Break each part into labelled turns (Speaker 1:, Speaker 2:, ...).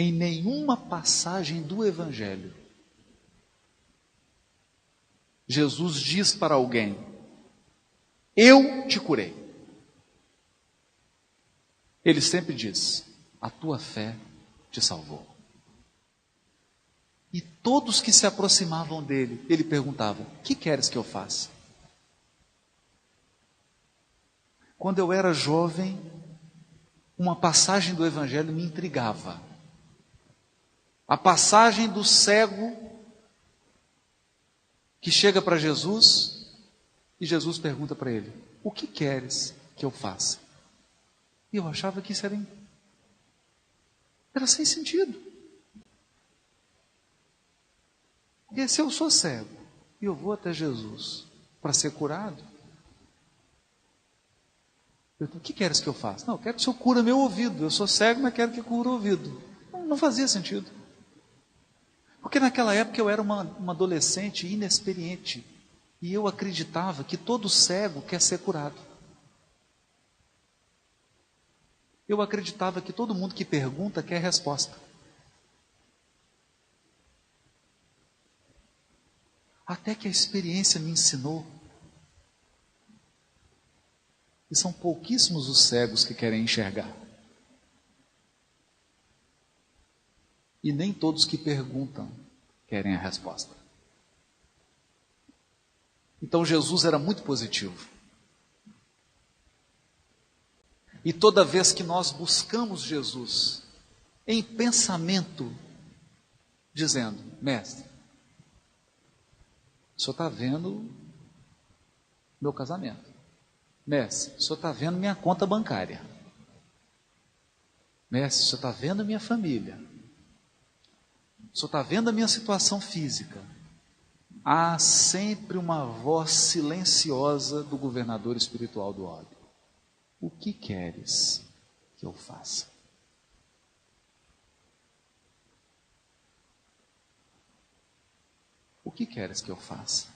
Speaker 1: Em nenhuma passagem do Evangelho, Jesus diz para alguém: eu te curei. Ele sempre diz: a tua fé te salvou. E todos que se aproximavam dele, ele perguntava: o que queres que eu faça? Quando eu era jovem, uma passagem do Evangelho me intrigava. A passagem do cego que chega para Jesus e Jesus pergunta para ele: o que queres que eu faça? E eu achava que isso era sem sentido. Porque se eu sou cego e eu vou até Jesus para ser curado, o que queres que eu faça? Não, eu quero que o Senhor cure meu ouvido. Eu sou cego, mas quero que cure o ouvido. Não fazia sentido. Porque naquela época eu era uma adolescente inexperiente. E eu acreditava que todo cego quer ser curado. Eu acreditava que todo mundo que pergunta quer resposta. Até que a experiência me ensinou que são pouquíssimos os cegos que querem enxergar. E nem todos que perguntam querem a resposta. Então Jesus era muito positivo. E toda vez que nós buscamos Jesus em pensamento, dizendo: mestre, o senhor está vendo meu casamento. Mestre, o senhor está vendo minha conta bancária. Mestre, o senhor está vendo minha família. O senhor está vendo a minha situação física. Há sempre uma voz silenciosa do governador espiritual do ódio. O que queres que eu faça? O que queres que eu faça?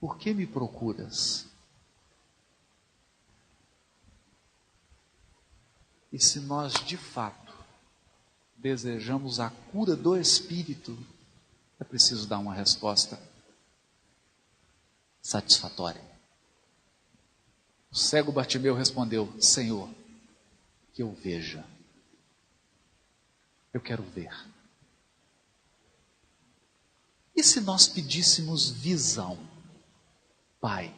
Speaker 1: Por que me procuras? E se nós de fato desejamos a cura do Espírito, é preciso dar uma resposta satisfatória. O cego Bartimeu respondeu: Senhor, que eu veja. Eu quero ver. E se nós pedíssemos visão? Pai,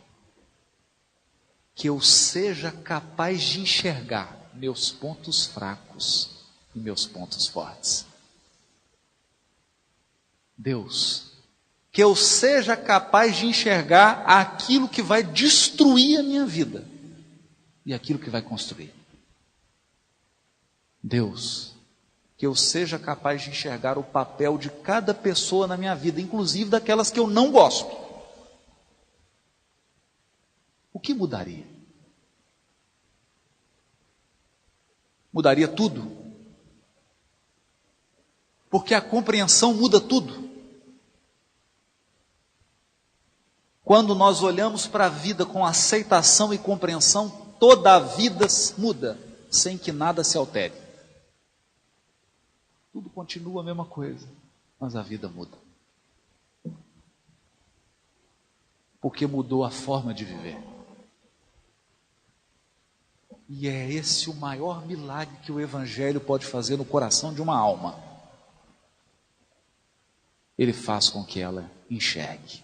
Speaker 1: que eu seja capaz de enxergar meus pontos fracos e meus pontos fortes. Deus, que eu seja capaz de enxergar aquilo que vai destruir a minha vida e aquilo que vai construir. Deus, que eu seja capaz de enxergar o papel de cada pessoa na minha vida, inclusive daquelas que eu não gosto. O que mudaria? Mudaria tudo. Porque a compreensão muda tudo. Quando nós olhamos para a vida com aceitação e compreensão, toda a vida muda, sem que nada se altere. Tudo continua a mesma coisa, mas a vida muda. Porque mudou a forma de viver. E é esse o maior milagre que o Evangelho pode fazer no coração de uma alma. Ele faz com que ela enxergue.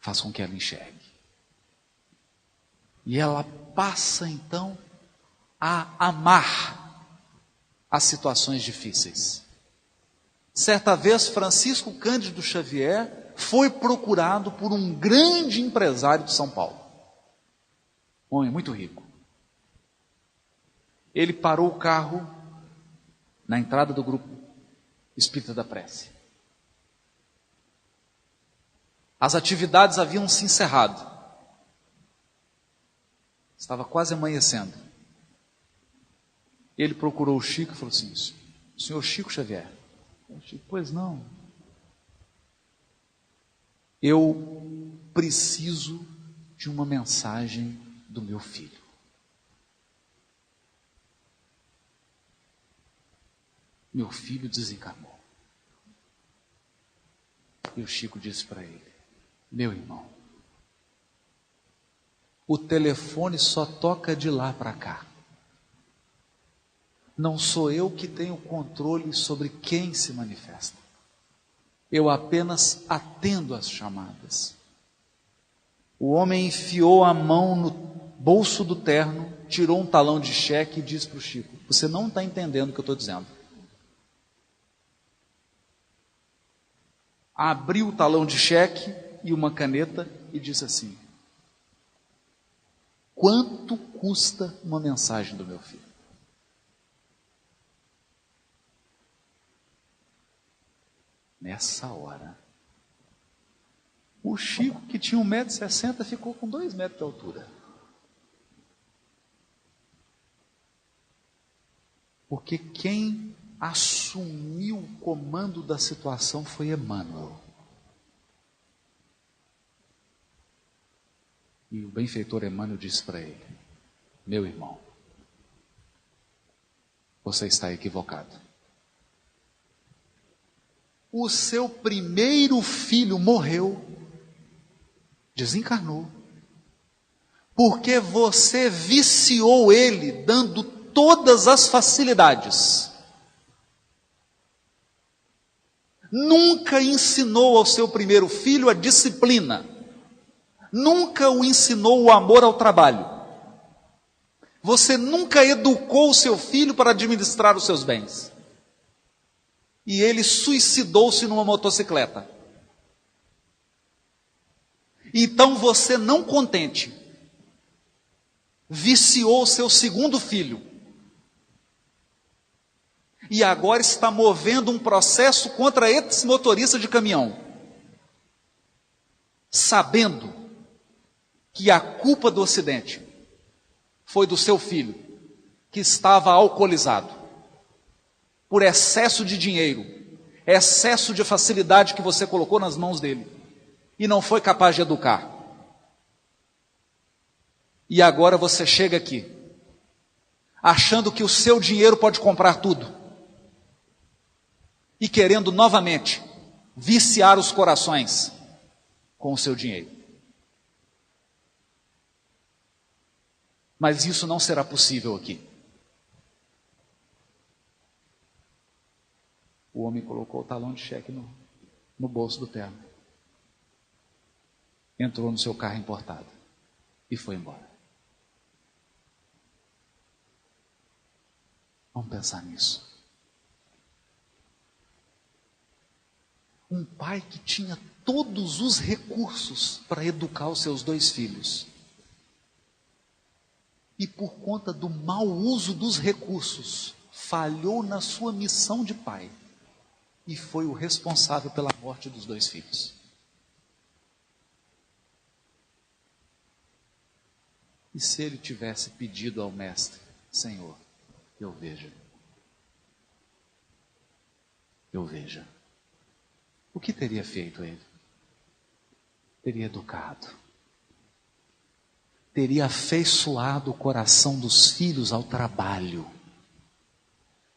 Speaker 1: Faz com que ela enxergue. E ela passa então a amar as situações difíceis. Certa vez, Francisco Cândido Xavier foi procurado por um grande empresário de São Paulo. Um homem muito rico. Ele parou o carro na entrada do grupo Espírita da Prece. As atividades haviam se encerrado. Estava quase amanhecendo. Ele procurou o Chico e falou assim: senhor Chico Xavier. Eu, Chico, pois não. Eu preciso de uma mensagem do meu filho. Meu filho desencarnou. E o Chico disse para ele: meu irmão, o telefone só toca de lá para cá. Não sou eu que tenho controle sobre quem se manifesta. Eu apenas atendo às chamadas. O homem enfiou a mão no bolso do terno, tirou um talão de cheque e disse para o Chico: você não está entendendo o que eu estou dizendo. Abriu o talão de cheque e uma caneta e disse assim: quanto custa uma mensagem do meu filho? Nessa hora, o Chico, que tinha 1,60 m, ficou com 2 metros de altura. Porque quem assumiu o comando da situação foi Emmanuel. E o benfeitor Emmanuel disse para ele: meu irmão, você está equivocado. O seu primeiro filho morreu, desencarnou, porque você viciou ele, dando todas as facilidades. Nunca ensinou ao seu primeiro filho a disciplina. Nunca o ensinou o amor ao trabalho. Você nunca educou o seu filho para administrar os seus bens. E ele suicidou-se numa motocicleta. Então você, não contente, viciou seu segundo filho. E agora está movendo um processo contra esse motorista de caminhão, sabendo que a culpa do acidente foi do seu filho, que estava alcoolizado, por excesso de dinheiro, excesso de facilidade que você colocou nas mãos dele, e não foi capaz de educar. E agora você chega aqui, achando que o seu dinheiro pode comprar tudo, e querendo novamente viciar os corações com o seu dinheiro. Mas isso não será possível aqui. O homem colocou o talão de cheque no bolso do terno. Entrou no seu carro importado e foi embora. Vamos pensar nisso. Um pai que tinha todos os recursos para educar os seus 2 filhos. E por conta do mau uso dos recursos, falhou na sua missão de pai. E foi o responsável pela morte dos 2 filhos. E se ele tivesse pedido ao mestre: Senhor, eu veja, o que teria feito ele? Teria educado, teria afeiçoado o coração dos filhos ao trabalho,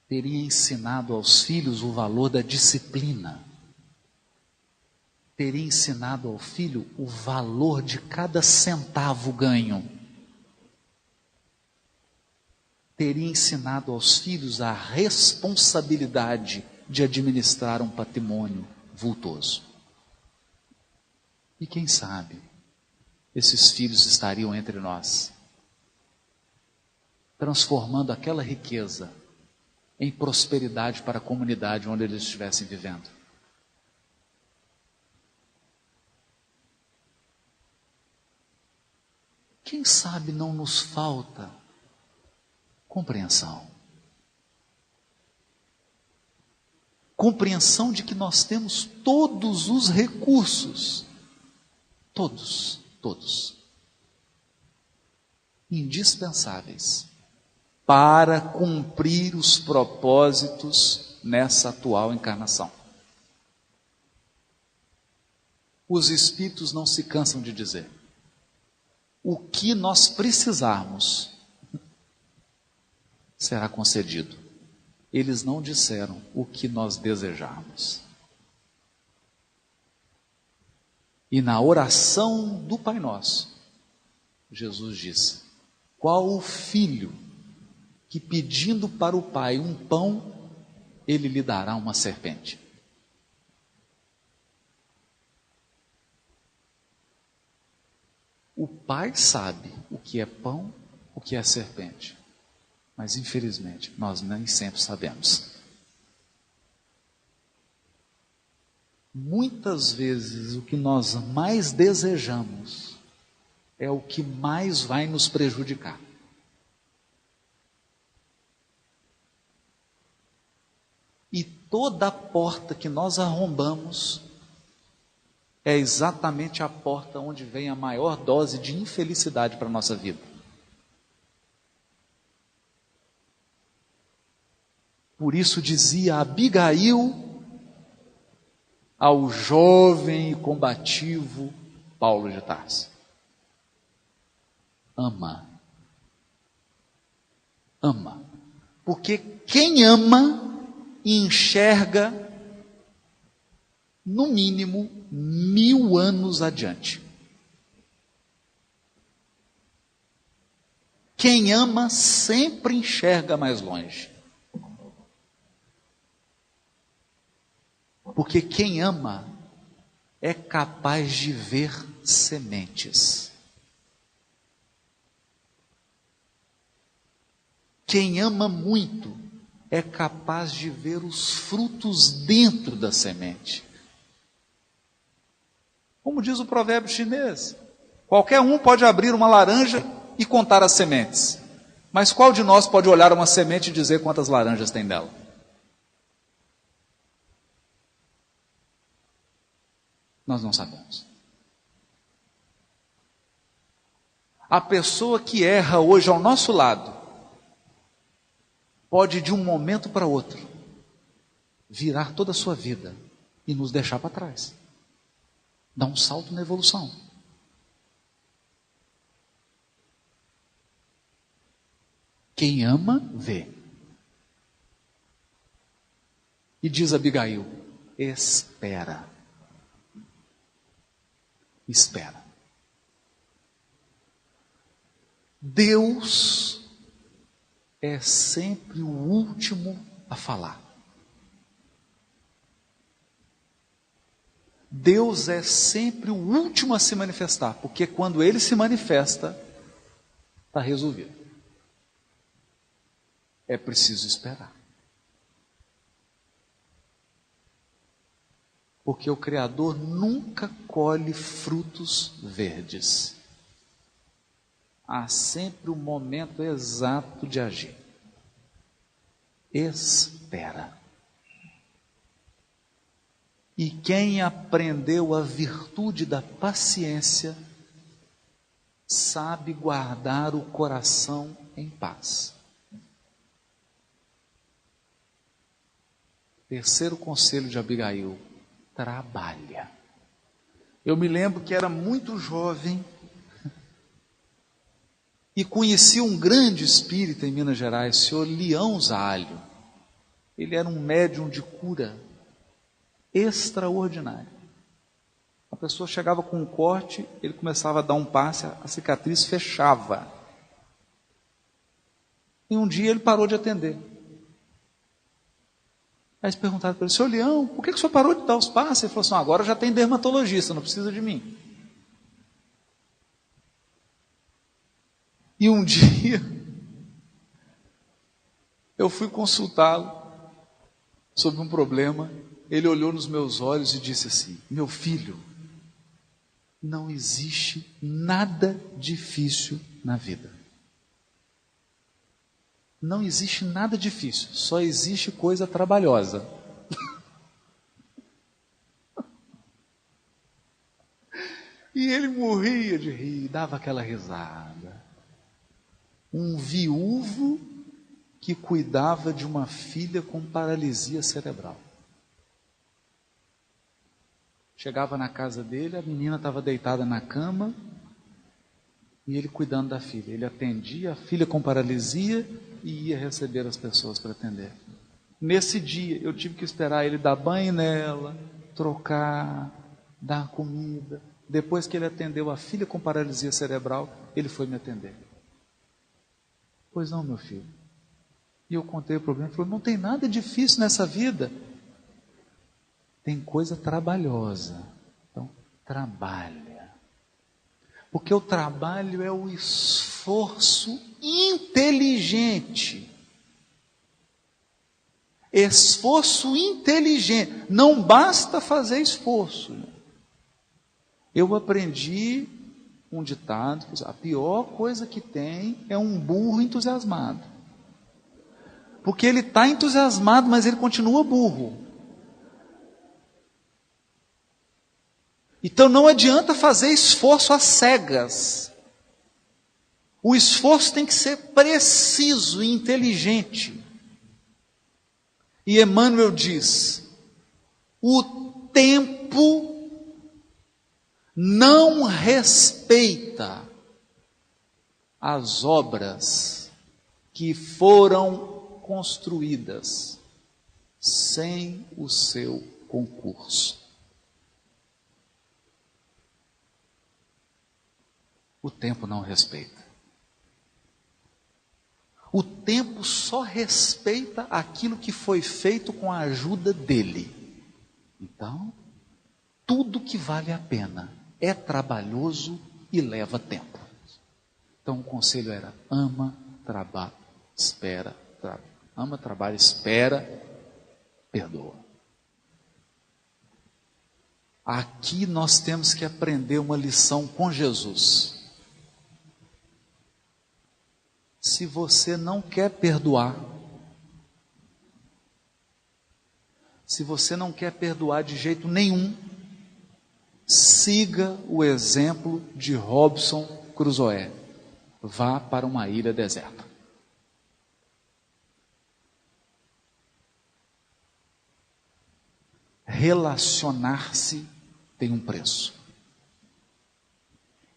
Speaker 1: teria ensinado aos filhos o valor da disciplina, teria ensinado ao filho o valor de cada centavo ganho, teria ensinado aos filhos a responsabilidade de administrar um patrimônio vultoso. E quem sabe, esses filhos estariam entre nós, transformando aquela riqueza em prosperidade para a comunidade onde eles estivessem vivendo. Quem sabe não nos falta compreensão. Compreensão de que nós temos todos os recursos, todos, indispensáveis para cumprir os propósitos nessa atual encarnação. Os Espíritos não se cansam de dizer: o que nós precisarmos será concedido. Eles não disseram o que nós desejarmos. E na oração do Pai Nosso, Jesus disse: qual o filho que pedindo para o pai um pão, ele lhe dará uma serpente? O pai sabe o que é pão, o que é serpente. Mas infelizmente, nós nem sempre sabemos. Muitas vezes o que nós mais desejamos é o que mais vai nos prejudicar. E toda porta que nós arrombamos é exatamente a porta onde vem a maior dose de infelicidade para a nossa vida. Por isso dizia Abigail ao jovem e combativo Paulo de Tarso: ama. Ama. Porque quem ama enxerga no mínimo 1000 anos adiante. Quem ama sempre enxerga mais longe. Porque quem ama é capaz de ver sementes. Quem ama muito é capaz de ver os frutos dentro da semente. Como diz o provérbio chinês, qualquer um pode abrir uma laranja e contar as sementes. Mas qual de nós pode olhar uma semente e dizer quantas laranjas tem nela? Nós não sabemos. A pessoa que erra hoje ao nosso lado pode de um momento para outro virar toda a sua vida e nos deixar para trás. Dar um salto na evolução. Quem ama, vê. E diz Abigail: espera. Espera. Deus é sempre o último a falar. Deus é sempre o último a se manifestar, porque quando Ele se manifesta, está resolvido. É preciso esperar. Porque o Criador nunca colhe frutos verdes. Há sempre o momento exato de agir. Espera. E quem aprendeu a virtude da paciência, sabe guardar o coração em paz. Terceiro conselho de Abigail: trabalha. Eu me lembro que era muito jovem e conheci um grande espírita em Minas Gerais, o senhor Leão Zalho. Ele era um médium de cura extraordinário. A pessoa chegava com um corte, ele começava a dar um passe, a cicatriz fechava. E um dia ele parou de atender. Aí eles perguntaram para ele: senhor Leão, por que o senhor parou de dar os passes? Ele falou assim: agora já tem dermatologista, não precisa de mim. E um dia eu fui consultá-lo sobre um problema. Ele olhou nos meus olhos e disse assim: meu filho, não existe nada difícil na vida. Não existe nada difícil, só existe coisa trabalhosa. E ele morria de rir, dava aquela risada. Um viúvo que cuidava de uma filha com paralisia cerebral. Chegava na casa dele, a menina estava deitada na cama e ele cuidando da filha. Ele atendia a filha com paralisia e ia receber as pessoas para atender. Nesse dia, eu tive que esperar ele dar banho nela, trocar, dar comida. Depois que ele atendeu a filha com paralisia cerebral, ele foi me atender. Pois não, meu filho. E eu contei o problema. Ele falou, não tem nada difícil nessa vida. Tem coisa trabalhosa. Então, trabalha. Porque o trabalho é o esforço inteligente. Esforço inteligente. Não basta fazer esforço. Eu aprendi um ditado, a pior coisa que tem é um burro entusiasmado. Porque ele está entusiasmado, mas ele continua burro. Então não adianta fazer esforço às cegas. O esforço tem que ser preciso e inteligente. E Emmanuel diz, o tempo não respeita as obras que foram construídas sem o seu concurso. O tempo não respeita. O tempo só respeita aquilo que foi feito com a ajuda dele. Então, tudo que vale a pena é trabalhoso e leva tempo. Então o conselho era, ama, trabalha, espera, ama, trabalha, espera, perdoa. Aqui nós temos que aprender uma lição com Jesus. Se você não quer perdoar, se você não quer perdoar de jeito nenhum, siga o exemplo de Robinson Crusoe. Vá para uma ilha deserta. Relacionar-se tem um preço.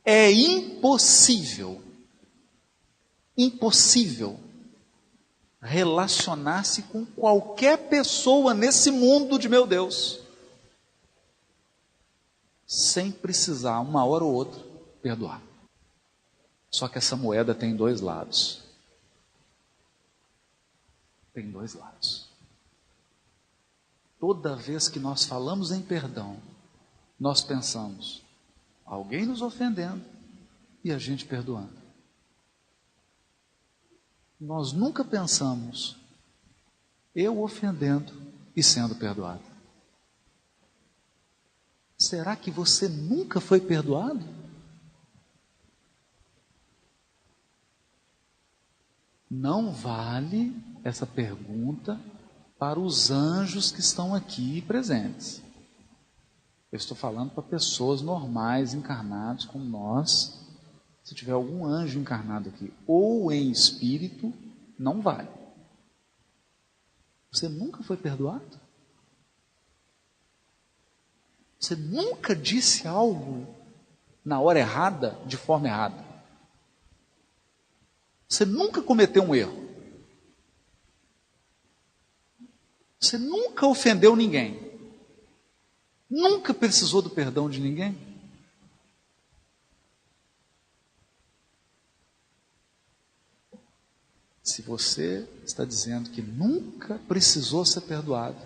Speaker 1: É impossível relacionar-se com qualquer pessoa nesse mundo de meu Deus, sem precisar, uma hora ou outra, perdoar. Só que essa moeda tem dois lados. Tem dois lados. Toda vez que nós falamos em perdão, nós pensamos, alguém nos ofendendo e a gente perdoando. Nós nunca pensamos, eu ofendendo e sendo perdoado. Será que você nunca foi perdoado? Não vale essa pergunta para os anjos que estão aqui presentes. Eu estou falando para pessoas normais, encarnados como nós. Se tiver algum anjo encarnado aqui, ou em espírito, não vale. Você nunca foi perdoado? Você nunca disse algo na hora errada, de forma errada? Você nunca cometeu um erro? Você nunca ofendeu ninguém? Nunca precisou do perdão de ninguém? Se você está dizendo que nunca precisou ser perdoado,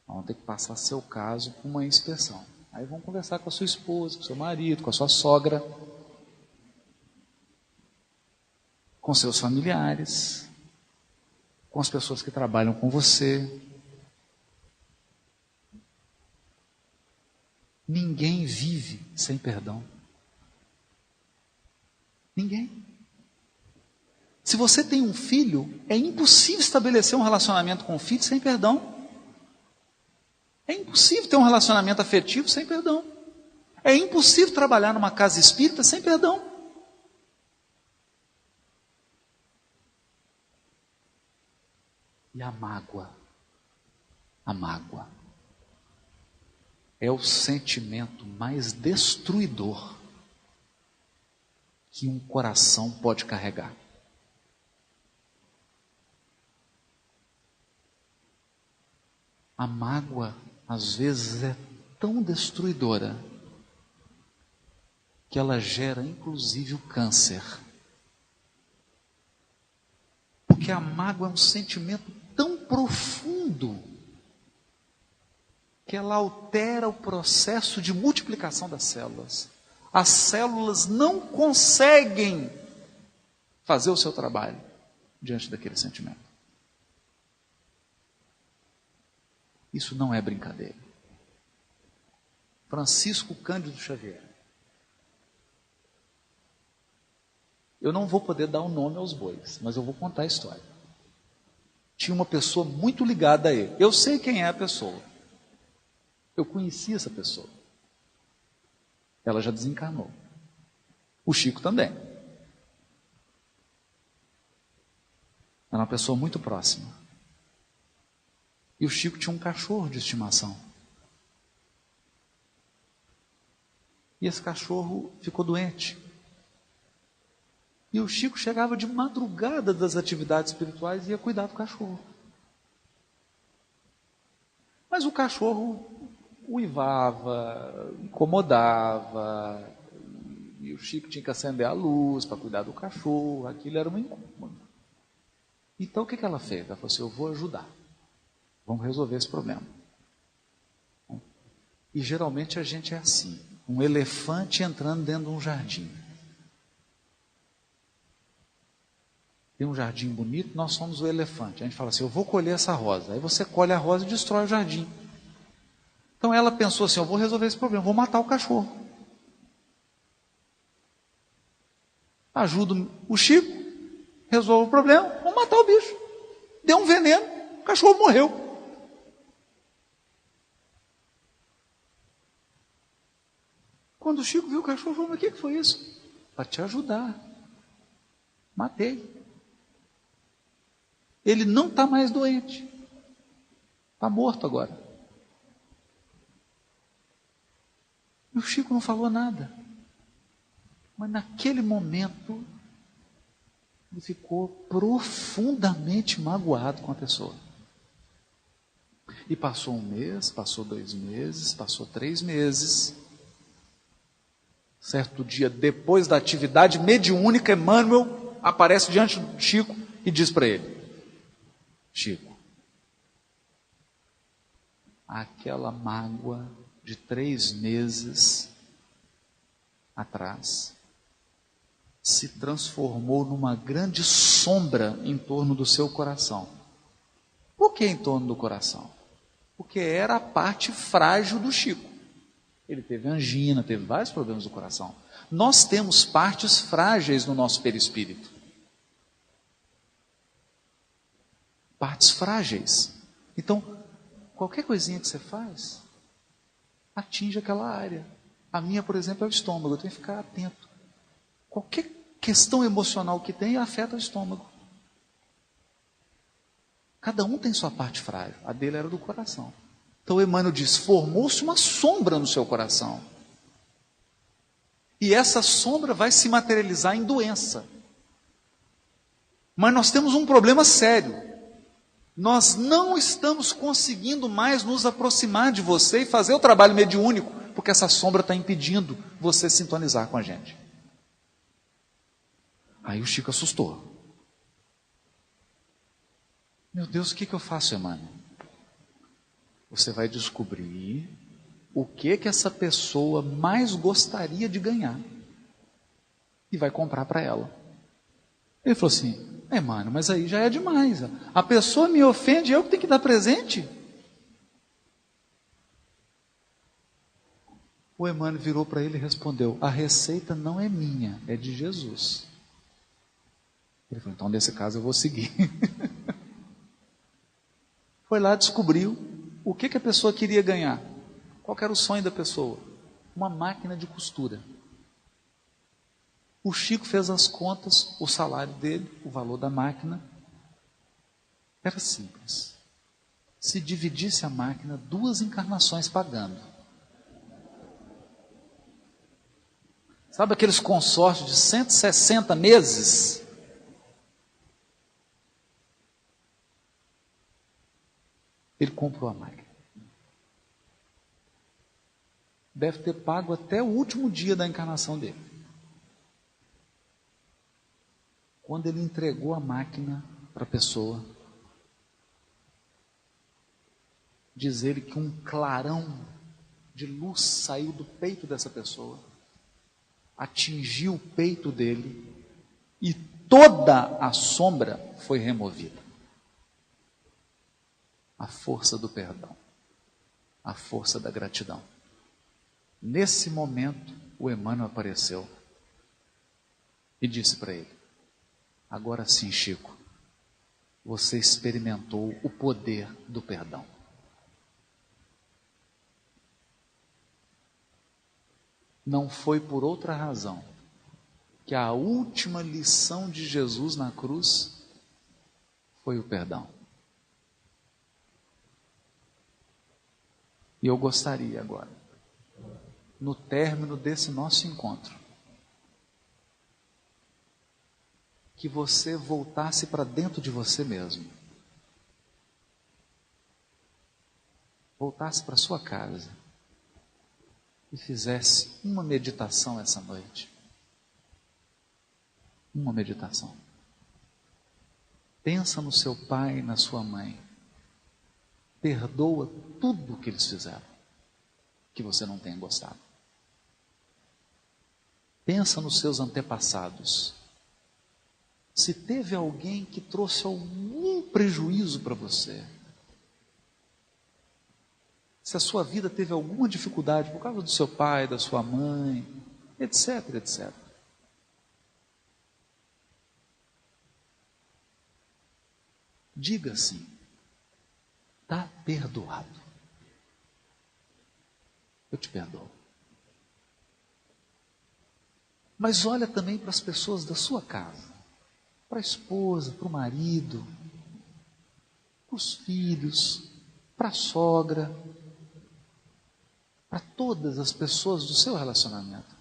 Speaker 1: vamos ter que passar seu caso por uma inspeção. Aí vamos conversar com a sua esposa, com o seu marido, com a sua sogra, com seus familiares, com as pessoas que trabalham com você. Ninguém vive sem perdão. Ninguém. Se você tem um filho, é impossível estabelecer um relacionamento com o filho sem perdão. É impossível ter um relacionamento afetivo sem perdão. É impossível trabalhar numa casa espírita sem perdão. E a mágoa. é o sentimento mais destruidor que um coração pode carregar. A mágoa, às vezes, é tão destruidora que ela gera, inclusive, o câncer. Porque a mágoa é um sentimento tão profundo que ela altera o processo de multiplicação das células. As células não conseguem fazer o seu trabalho diante daquele sentimento. Isso não é brincadeira. Francisco Cândido Xavier. Eu não vou poder dar o nome aos bois, mas eu vou contar a história. Tinha uma pessoa muito ligada a ele. Eu sei quem é a pessoa. Eu conheci essa pessoa. Ela já desencarnou. O Chico também. Era uma pessoa muito próxima. E o Chico tinha um cachorro de estimação. E esse cachorro ficou doente. E o Chico chegava de madrugada das atividades espirituais e ia cuidar do cachorro. Mas o cachorro uivava, incomodava, e o Chico tinha que acender a luz para cuidar do cachorro, aquilo era um incômodo. Então o que ela fez? Ela falou assim, eu vou ajudar, vamos resolver esse problema. E geralmente a gente é assim, um elefante entrando dentro de um jardim. Tem um jardim bonito, nós somos o elefante. A gente fala assim, eu vou colher essa rosa. Aí você colhe a rosa e destrói o jardim. Então ela pensou assim, eu vou resolver esse problema, vou matar o cachorro. Ajudo o Chico, resolvo o problema, vou matar o bicho. Deu um veneno, o cachorro morreu. Quando o Chico viu o cachorro, falou, mas o que foi isso? Para te ajudar. Matei. Ele não está mais doente. Está morto agora. E o Chico não falou nada. Mas naquele momento, ele ficou profundamente magoado com a pessoa. E passou 1 mês, passou 2 meses, passou 3 meses. Certo dia, depois da atividade mediúnica, Emmanuel aparece diante do Chico e diz para ele, Chico, aquela mágoa de 3 meses atrás se transformou numa grande sombra em torno do seu coração. Por que em torno do coração? Porque era a parte frágil do Chico. Ele teve angina, teve vários problemas do coração. Nós temos partes frágeis no nosso perispírito. Partes frágeis. Então, qualquer coisinha que você faz, atinge aquela área. A minha, por exemplo, é o estômago. Eu tenho que ficar atento. Qualquer questão emocional que tem, afeta o estômago. Cada um tem sua parte frágil. A dele era do coração. Então Emmanuel diz, formou-se uma sombra no seu coração. E essa sombra vai se materializar em doença. Mas nós temos um problema sério. Nós não estamos conseguindo mais nos aproximar de você e fazer o trabalho mediúnico, porque essa sombra está impedindo você sintonizar com a gente. Aí o Chico assustou. Meu Deus, o que eu faço, Emmanuel? Você vai descobrir o que essa pessoa mais gostaria de ganhar e vai comprar para ela. Ele falou assim, Emmanuel, mas aí já é demais. A pessoa me ofende, eu que tenho que dar presente? O Emmanuel virou para ele e respondeu, a receita não é minha, é de Jesus. Ele falou, então nesse caso eu vou seguir. Foi lá, descobriu o que a pessoa queria ganhar. Qual era o sonho da pessoa? Uma máquina de costura. O Chico fez as contas, o salário dele, o valor da máquina. Era simples. Se dividisse a máquina, 2 encarnações pagando. Sabe aqueles consórcios de 160 meses? Ele comprou a máquina. Deve ter pago até o último dia da encarnação dele. Quando ele entregou a máquina para a pessoa, diz ele que um clarão de luz saiu do peito dessa pessoa, atingiu o peito dele e toda a sombra foi removida. A força do perdão, a força da gratidão. Nesse momento, o Emmanuel apareceu e disse para ele: agora sim, Chico, você experimentou o poder do perdão. Não foi por outra razão que a última lição de Jesus na cruz foi o perdão. E eu gostaria agora, no término desse nosso encontro, que você voltasse para dentro de você mesmo. Voltasse para sua casa e fizesse uma meditação essa noite. Uma meditação. Pensa no seu pai e na sua mãe. Perdoa tudo o que eles fizeram, que você não tenha gostado. Pensa nos seus antepassados. Se teve alguém que trouxe algum prejuízo para você, se a sua vida teve alguma dificuldade por causa do seu pai, da sua mãe, etc, etc. Diga assim: está perdoado. Eu te perdoo. Mas olha também para as pessoas da sua casa. Para a esposa, para o marido, para os filhos, para a sogra, para todas as pessoas do seu relacionamento.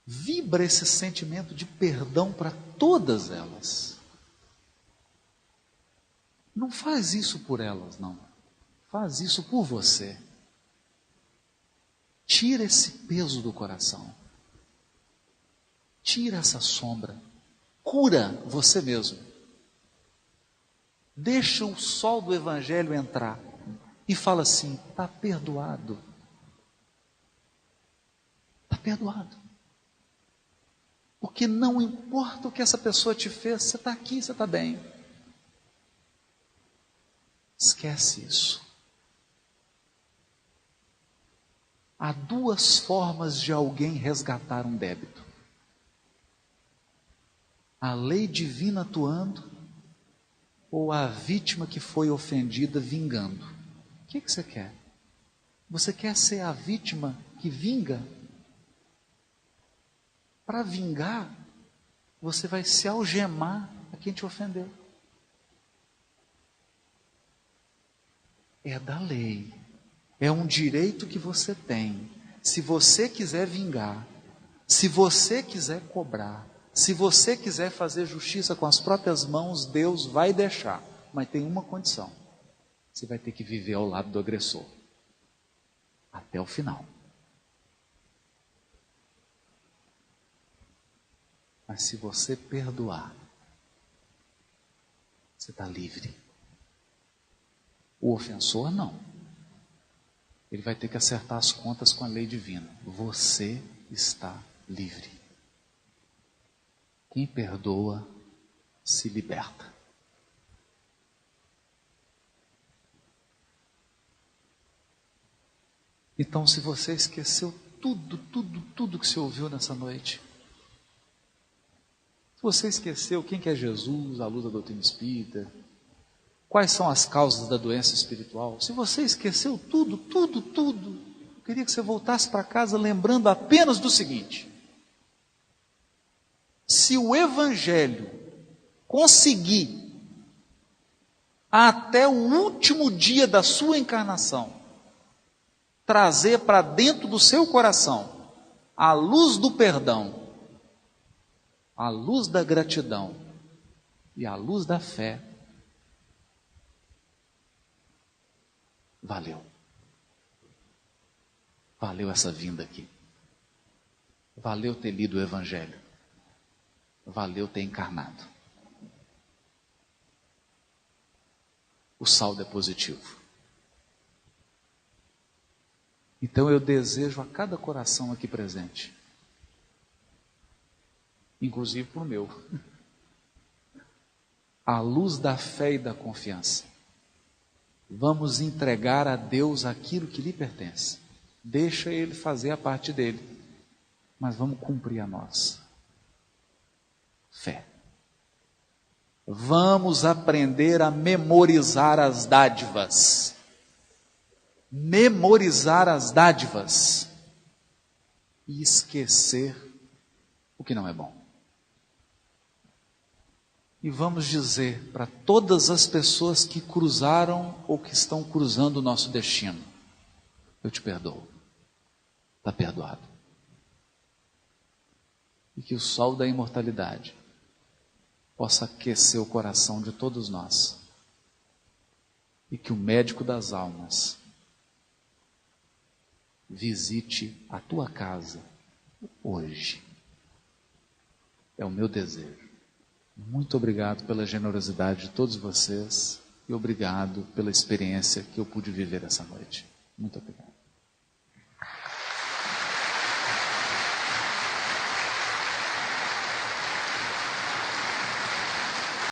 Speaker 1: Vibra esse sentimento de perdão para todas elas. Não faz isso por elas, não. Faz isso por você. Tira esse peso do coração. Tira essa sombra. Cura você mesmo. Deixa o sol do Evangelho entrar. E fala assim: está perdoado. Está perdoado. Porque não importa o que essa pessoa te fez, você está aqui, você está bem. Esquece isso. Há duas formas de alguém resgatar um débito: a lei divina atuando, ou a vítima que foi ofendida vingando. O que você quer? Você quer ser a vítima que vinga? Para vingar, você vai se algemar a quem te ofendeu. É da lei. É um direito que você tem. Se você quiser vingar, se você quiser cobrar, se você quiser fazer justiça com as próprias mãos, Deus vai deixar. Mas tem uma condição: você vai ter que viver ao lado do agressor até o final. Mas se você perdoar, você está livre. O ofensor não. Ele vai ter que acertar as contas com a lei divina. Você está livre. Quem perdoa se liberta. Então, se você esqueceu tudo que você ouviu nessa noite, se você esqueceu quem que é Jesus, à luz da doutrina espírita, quais são as causas da doença espiritual, se você esqueceu tudo, eu queria que você voltasse para casa lembrando apenas do seguinte: se o Evangelho conseguir, até o último dia da sua encarnação, trazer para dentro do seu coração a luz do perdão, a luz da gratidão e a luz da fé, valeu. Valeu essa vinda aqui. Valeu ter lido o Evangelho. Valeu ter encarnado. O saldo é positivo. Então eu desejo a cada coração aqui presente, inclusive para o meu, a luz da fé e da confiança. Vamos entregar a Deus aquilo que lhe pertence. Deixa Ele fazer a parte dele, mas vamos cumprir a nossa. Fé. Vamos aprender a memorizar as dádivas. Memorizar as dádivas e esquecer o que não é bom. E vamos dizer para todas as pessoas que cruzaram ou que estão cruzando o nosso destino: eu te perdoo, está perdoado. E que o sol da imortalidade possa aquecer o coração de todos nós. E que o médico das almas visite a tua casa hoje. É o meu desejo. Muito obrigado pela generosidade de todos vocês e obrigado pela experiência que eu pude viver essa noite. Muito obrigado.